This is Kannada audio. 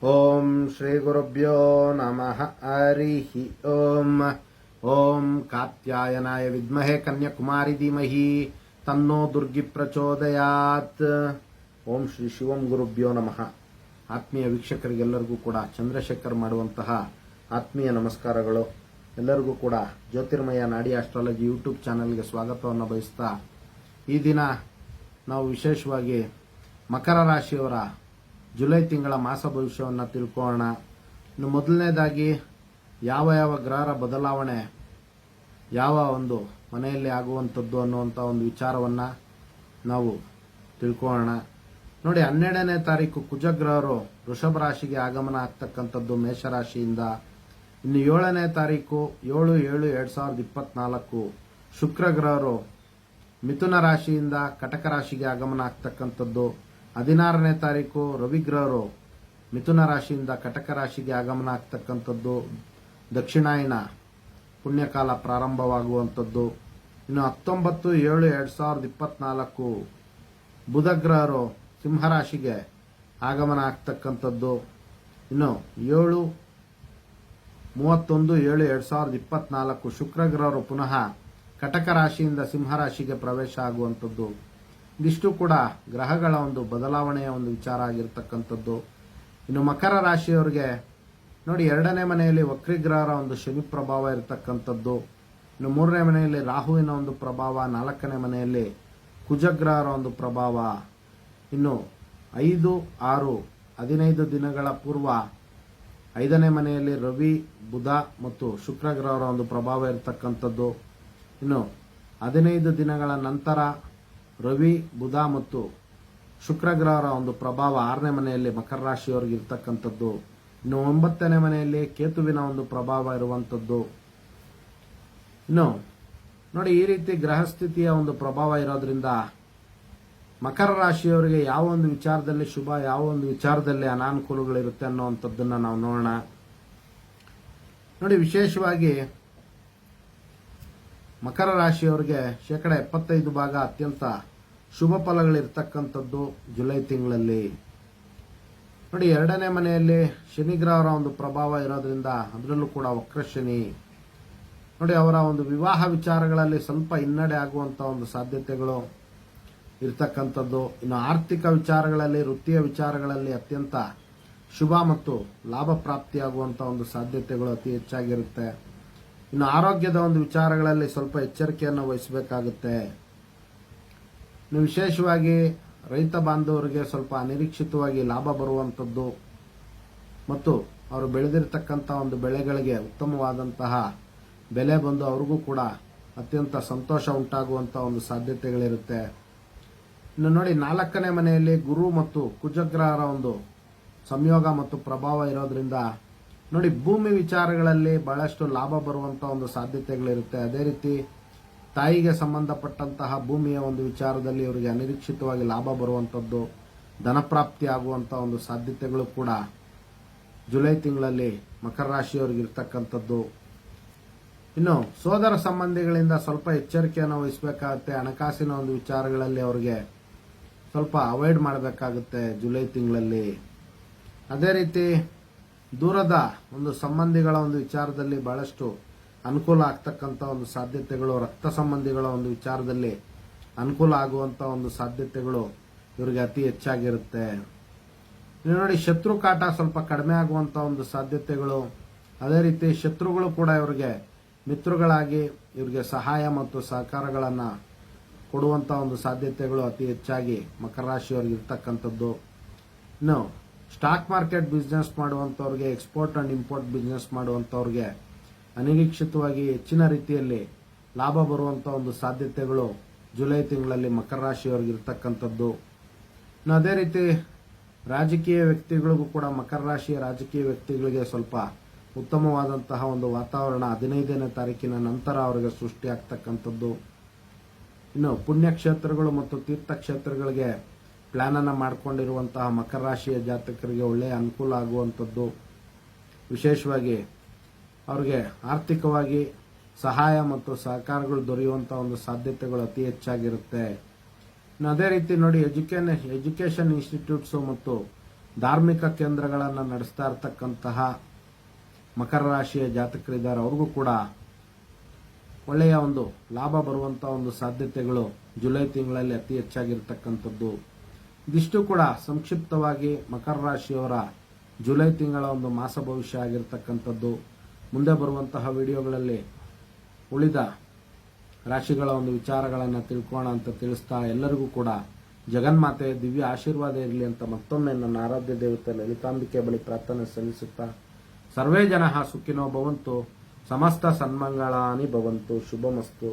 ಓಂ ಶ್ರೀ ಗುರುಭ್ಯೋ ನಮಃ ಹರಿಃ ಓಂ ಕಾತ್ಯಾಯನಾಯ ವಿದ್ಮಹೇ ಕನ್ಯಾಕುಮಾರಿ ಧೀಮಹಿ ತನ್ನೋ ದುರ್ಗಿ ಪ್ರಚೋದಯಾತ್. ಓಂ ಶ್ರೀ ಶಿವಂ ಗುರುಭ್ಯೋ ನಮಃ. ಆತ್ಮೀಯ ವೀಕ್ಷಕರಿಗೆಲ್ಲರಿಗೂ ಕೂಡ ಚಂದ್ರಶೇಖರ್ ಮಾಡುವಂತಹ ಆತ್ಮೀಯ ನಮಸ್ಕಾರಗಳು. ಎಲ್ಲರಿಗೂ ಕೂಡ ಜ್ಯೋತಿರ್ಮಯ ನಾಡಿ ಆಸ್ಟ್ರಾಲಜಿ ಯೂಟ್ಯೂಬ್ ಚಾನೆಲ್ಗೆ ಸ್ವಾಗತವನ್ನು ಬಯಸ್ತಾ, ಈ ದಿನ ನಾವು ವಿಶೇಷವಾಗಿ ಮಕರ ರಾಶಿಯವರ ಜುಲೈ ತಿಂಗಳ ಮಾಸ ಭವಿಷ್ಯವನ್ನು ತಿಳ್ಕೊಳ್ಳೋಣ. ಇನ್ನು ಮೊದಲನೇದಾಗಿ ಯಾವ ಯಾವ ಗ್ರಹರ ಬದಲಾವಣೆ ಯಾವ ಒಂದು ಮನೆಯಲ್ಲಿ ಆಗುವಂಥದ್ದು ಅನ್ನುವಂಥ ಒಂದು ವಿಚಾರವನ್ನು ನಾವು ತಿಳ್ಕೊಳ್ಳೋಣ. ನೋಡಿ, 12ನೇ ತಾರೀಕು ಕುಜಗ್ರಹರು ವೃಷಭ ರಾಶಿಗೆ ಆಗಮನ ಆಗ್ತಕ್ಕಂಥದ್ದು ಮೇಷರಾಶಿಯಿಂದ. ಇನ್ನು 7ನೇ ತಾರೀಕು 7/7/2024 ಶುಕ್ರ ಗ್ರಹರು ಮಿಥುನ ರಾಶಿಯಿಂದ ಕಟಕ ರಾಶಿಗೆ ಆಗಮನ ಆಗ್ತಕ್ಕಂಥದ್ದು. 16ನೇ ತಾರೀಕು ರವಿಗ್ರಹರು ಮಿಥುನ ರಾಶಿಯಿಂದ ಕಟಕ ರಾಶಿಗೆ ಆಗಮನ ಆಗ್ತಕ್ಕಂಥದ್ದು. ದಕ್ಷಿಣಾಯನ ಪುಣ್ಯಕಾಲ ಪ್ರಾರಂಭವಾಗುವಂಥದ್ದು. ಇನ್ನು 19/7/2024 ಬುಧಗ್ರಹರು ಸಿಂಹರಾಶಿಗೆ ಆಗಮನ ಆಗ್ತಕ್ಕಂಥದ್ದು. ಇನ್ನು 7/31/2024 ಶುಕ್ರಗ್ರಹರು ಪುನಃ ಕಟಕ ರಾಶಿಯಿಂದ ಸಿಂಹರಾಶಿಗೆ ಪ್ರವೇಶ ಆಗುವಂಥದ್ದು. ಇದಿಷ್ಟು ಕೂಡ ಗ್ರಹಗಳ ಒಂದು ಬದಲಾವಣೆಯ ಒಂದು ವಿಚಾರ ಆಗಿರ್ತಕ್ಕಂಥದ್ದು. ಇನ್ನು ಮಕರ ರಾಶಿಯವರಿಗೆ ನೋಡಿ, 2ನೇ ಮನೆಯಲ್ಲಿ ವಕ್ರಿಗ್ರಹರ ಒಂದು ಶನಿ ಪ್ರಭಾವ ಇರತಕ್ಕಂಥದ್ದು. ಇನ್ನು 3ನೇ ಮನೆಯಲ್ಲಿ ರಾಹುವಿನ ಒಂದು ಪ್ರಭಾವ, 4ನೇ ಮನೆಯಲ್ಲಿ ಕುಜಗ್ರಹರ ಒಂದು ಪ್ರಭಾವ. ಇನ್ನು 5/6/15 ದಿನಗಳ ಪೂರ್ವ 5ನೇ ಮನೆಯಲ್ಲಿ ರವಿ, ಬುಧ ಮತ್ತು ಶುಕ್ರಗ್ರಹರ ಒಂದು ಪ್ರಭಾವ ಇರತಕ್ಕಂಥದ್ದು. ಇನ್ನು 15 ದಿನಗಳ ನಂತರ ರವಿ, ಬುಧ ಮತ್ತು ಶುಕ್ರಗ್ರಹರ ಒಂದು ಪ್ರಭಾವ 6ನೇ ಮನೆಯಲ್ಲಿ ಮಕರ ರಾಶಿಯವರಿಗೆ ಇರ್ತಕ್ಕಂಥದ್ದು. ಇನ್ನು 9ನೇ ಮನೆಯಲ್ಲಿ ಕೇತುವಿನ ಒಂದು ಪ್ರಭಾವ ಇರುವಂಥದ್ದು. ಇನ್ನು ನೋಡಿ, ಈ ರೀತಿ ಗ್ರಹ ಸ್ಥಿತಿಯ ಒಂದು ಪ್ರಭಾವ ಇರೋದ್ರಿಂದ ಮಕರ ರಾಶಿಯವರಿಗೆ ಯಾವ ಒಂದು ವಿಚಾರದಲ್ಲಿ ಶುಭ, ಯಾವ ಒಂದು ವಿಚಾರದಲ್ಲಿ ಅನಾನುಕೂಲಗಳಿರುತ್ತೆ ಅನ್ನುವಂಥದ್ದನ್ನ ನಾವು ನೋಡೋಣ. ನೋಡಿ, ವಿಶೇಷವಾಗಿ ಮಕರ ರಾಶಿಯವರಿಗೆ 75% ಅತ್ಯಂತ ಶುಭ ಫಲಗಳಿರ್ತಕ್ಕಂಥದ್ದು ಜುಲೈ ತಿಂಗಳಲ್ಲಿ. ನೋಡಿ, 2ನೇ ಮನೆಯಲ್ಲಿ ಶನಿಗ್ರಹರ ಒಂದು ಪ್ರಭಾವ ಇರೋದ್ರಿಂದ, ಅದರಲ್ಲೂ ಕೂಡ ವಕ್ರ ಶನಿ. ನೋಡಿ, ಅವರ ಒಂದು ವಿವಾಹ ವಿಚಾರಗಳಲ್ಲಿ ಸ್ವಲ್ಪ ಹಿನ್ನಡೆ ಆಗುವಂತ ಒಂದು ಸಾಧ್ಯತೆಗಳು ಇರ್ತಕ್ಕಂಥದ್ದು. ಇನ್ನು ಆರ್ಥಿಕ ವಿಚಾರಗಳಲ್ಲಿ, ವೃತ್ತಿಯ ವಿಚಾರಗಳಲ್ಲಿ ಅತ್ಯಂತ ಶುಭ ಮತ್ತು ಲಾಭ ಪ್ರಾಪ್ತಿಯಾಗುವಂತ ಒಂದು ಸಾಧ್ಯತೆಗಳು ಅತಿ ಹೆಚ್ಚಾಗಿರುತ್ತೆ. ಇನ್ನು ಆರೋಗ್ಯದ ಒಂದು ವಿಚಾರಗಳಲ್ಲಿ ಸ್ವಲ್ಪ ಎಚ್ಚರಿಕೆಯನ್ನು ವಹಿಸಬೇಕಾಗುತ್ತೆ. ಇನ್ನು ವಿಶೇಷವಾಗಿ ರೈತ ಬಾಂಧವರಿಗೆ ಸ್ವಲ್ಪ ಅನಿರೀಕ್ಷಿತವಾಗಿ ಲಾಭ ಬರುವಂಥದ್ದು ಮತ್ತು ಅವರು ಬೆಳೆದಿರ್ತಕ್ಕಂಥ ಒಂದು ಬೆಳೆಗಳಿಗೆ ಉತ್ತಮವಾದಂತಹ ಬೆಲೆ ಬಂದು ಅವ್ರಿಗೂ ಕೂಡ ಅತ್ಯಂತ ಸಂತೋಷ ಉಂಟಾಗುವಂಥ ಒಂದು ಸಾಧ್ಯತೆಗಳಿರುತ್ತೆ. ಇನ್ನು ನೋಡಿ, 4ನೇ ಮನೆಯಲ್ಲಿ ಗುರು ಮತ್ತು ಕುಜಗ್ರಹರ ಒಂದು ಸಂಯೋಗ ಮತ್ತು ಪ್ರಭಾವ ಇರೋದ್ರಿಂದ ನೋಡಿ, ಭೂಮಿ ವಿಚಾರಗಳಲ್ಲಿ ಬಹಳಷ್ಟು ಲಾಭ ಬರುವಂತ ಒಂದು ಸಾಧ್ಯತೆಗಳಿರುತ್ತೆ. ಅದೇ ರೀತಿ ತಾಯಿಗೆ ಸಂಬಂಧಪಟ್ಟಂತಹ ಭೂಮಿಯ ಒಂದು ವಿಚಾರದಲ್ಲಿ ಇವರಿಗೆ ಅನಿರೀಕ್ಷಿತವಾಗಿ ಲಾಭ ಬರುವಂತದ್ದು, ಧನಪ್ರಾಪ್ತಿ ಆಗುವಂತ ಒಂದು ಸಾಧ್ಯತೆಗಳು ಕೂಡ ಜುಲೈ ತಿಂಗಳಲ್ಲಿ ಮಕರ ರಾಶಿಯವರಿಗೆ ಇರ್ತಕ್ಕಂಥದ್ದು. ಇನ್ನು ಸೋದರ ಸಂಬಂಧಿಗಳಿಂದ ಸ್ವಲ್ಪ ಎಚ್ಚರಿಕೆಯನ್ನು ವಹಿಸಬೇಕಾಗುತ್ತೆ. ಹಣಕಾಸಿನ ಒಂದು ವಿಚಾರಗಳಲ್ಲಿ ಅವರಿಗೆ ಸ್ವಲ್ಪ ಅವಾಯ್ಡ್ ಮಾಡಬೇಕಾಗುತ್ತೆ ಜುಲೈ ತಿಂಗಳಲ್ಲಿ. ಅದೇ ರೀತಿ ದೂರದ ಒಂದು ಸಂಬಂಧಿಗಳ ಒಂದು ವಿಚಾರದಲ್ಲಿ ಬಹಳಷ್ಟು ಅನುಕೂಲ ಆಗ್ತಕ್ಕಂಥ ಒಂದು ಸಾಧ್ಯತೆಗಳು, ರಕ್ತ ಸಂಬಂಧಿಗಳ ಒಂದು ವಿಚಾರದಲ್ಲಿ ಅನುಕೂಲ ಆಗುವಂತ ಒಂದು ಸಾಧ್ಯತೆಗಳು ಇವರಿಗೆ ಅತಿ ಹೆಚ್ಚಾಗಿರುತ್ತೆ. ನೋಡಿ, ಶತ್ರು ಕಾಟ ಸ್ವಲ್ಪ ಕಡಿಮೆ ಆಗುವಂತ ಒಂದು ಸಾಧ್ಯತೆಗಳು, ಅದೇ ರೀತಿ ಶತ್ರುಗಳು ಕೂಡ ಇವರಿಗೆ ಮಿತ್ರಗಳಾಗಿ ಇವರಿಗೆ ಸಹಾಯ ಮತ್ತು ಸಹಕಾರಗಳನ್ನ ಕೊಡುವಂತ ಒಂದು ಸಾಧ್ಯತೆಗಳು ಅತಿ ಹೆಚ್ಚಾಗಿ ಮಕರ ರಾಶಿಯವರಿಗೆ ಇರ್ತಕ್ಕಂಥದ್ದು. ಇನ್ನು ಸ್ಟಾಕ್ ಮಾರ್ಕೆಟ್ ಬಿಸ್ನೆಸ್ ಮಾಡುವಂತವ್ರಿಗೆ, ಎಕ್ಸ್ಪೋರ್ಟ್ ಅಂಡ್ ಇಂಪೋರ್ಟ್ ಬಿಸ್ನೆಸ್ ಮಾಡುವಂತವ್ರಿಗೆ ಅನಿರೀಕ್ಷಿತವಾಗಿ ಹೆಚ್ಚಿನ ರೀತಿಯಲ್ಲಿ ಲಾಭ ಬರುವಂತ ಒಂದು ಸಾಧ್ಯತೆಗಳು ಜುಲೈ ತಿಂಗಳಲ್ಲಿ ಮಕರ ರಾಶಿಯವರಿಗೆ ಇರ್ತಕ್ಕಂಥದ್ದು. ಇನ್ನು ಅದೇ ರೀತಿ ರಾಜಕೀಯ ವ್ಯಕ್ತಿಗಳಿಗೂ ಕೂಡ, ಮಕರ ರಾಶಿಯ ರಾಜಕೀಯ ವ್ಯಕ್ತಿಗಳಿಗೆ ಸ್ವಲ್ಪ ಉತ್ತಮವಾದಂತಹ ಒಂದು ವಾತಾವರಣ 15ನೇ ತಾರೀಕಿನ ನಂತರ ಅವರಿಗೆ ಸೃಷ್ಟಿ ಆಗ್ತಕ್ಕಂಥದ್ದು. ಇನ್ನು ಪುಣ್ಯಕ್ಷೇತ್ರಗಳು ಮತ್ತು ತೀರ್ಥಕ್ಷೇತ್ರಗಳಿಗೆ ಪ್ಲಾನ್ ಅನ್ನ ಮಾಡಿಕೊಂಡಿರುವಂತಹ ಮಕರ ರಾಶಿಯ ಜಾತಕರಿಗೆ ಒಳ್ಳೆಯ ಅನುಕೂಲ ಆಗುವಂಥದ್ದು. ವಿಶೇಷವಾಗಿ ಅವರಿಗೆ ಆರ್ಥಿಕವಾಗಿ ಸಹಾಯ ಮತ್ತು ಸಹಕಾರಗಳು ದೊರೆಯುವಂತಹ ಒಂದು ಸಾಧ್ಯತೆಗಳು ಅತಿ ಹೆಚ್ಚಾಗಿರುತ್ತೆ. ಅದೇ ರೀತಿ ನೋಡಿ, ಎಜುಕೇಶನ್ ಇನ್ಸ್ಟಿಟ್ಯೂಟ್ಸ್ ಮತ್ತು ಧಾರ್ಮಿಕ ಕೇಂದ್ರಗಳನ್ನು ನಡೆಸ್ತಾ ಇರತಕ್ಕಂತಹ ಮಕರ ರಾಶಿಯ ಜಾತಕರಿದ್ದಾರೆ, ಅವ್ರಿಗೂ ಕೂಡ ಒಳ್ಳೆಯ ಒಂದು ಲಾಭ ಬರುವಂಥ ಒಂದು ಸಾಧ್ಯತೆಗಳು ಜುಲೈ ತಿಂಗಳಲ್ಲಿ ಅತಿ ಹೆಚ್ಚಾಗಿರ್ತಕ್ಕಂಥದ್ದು. ಇದಿಷ್ಟು ಕೂಡ ಸಂಕ್ಷಿಪ್ತವಾಗಿ ಮಕರ ರಾಶಿಯವರ ಜುಲೈ ತಿಂಗಳ ಒಂದು ಮಾಸ ಭವಿಷ್ಯ ಆಗಿರ್ತಕ್ಕಂಥದ್ದು. ಮುಂದೆ ಬರುವಂತಹ ವಿಡಿಯೋಗಳಲ್ಲಿ ಉಳಿದ ರಾಶಿಗಳ ಒಂದು ವಿಚಾರಗಳನ್ನು ತಿಳ್ಕೋಣ ಅಂತ ತಿಳಿಸ್ತಾ ಎಲ್ಲರಿಗೂ ಕೂಡ ಜಗನ್ಮಾತೆ ದಿವ್ಯ ಆಶೀರ್ವಾದ ಇರಲಿ ಅಂತ ಮತ್ತೊಮ್ಮೆ ನನ್ನ ಆರಾಧ್ಯ ದೇವತೆ ಲಲಿತಾಂಬಿಕೆ ಬಳಿ ಪ್ರಾರ್ಥನೆ ಸಲ್ಲಿಸುತ್ತಾ ಸರ್ವೇ ಜನಃ ಸುಖಿನೋ ಭವಂತು, ಸಮಸ್ತ ಸನ್ಮಂಗಳಾನಿ ಭವಂತು, ಶುಭಮಸ್ತು.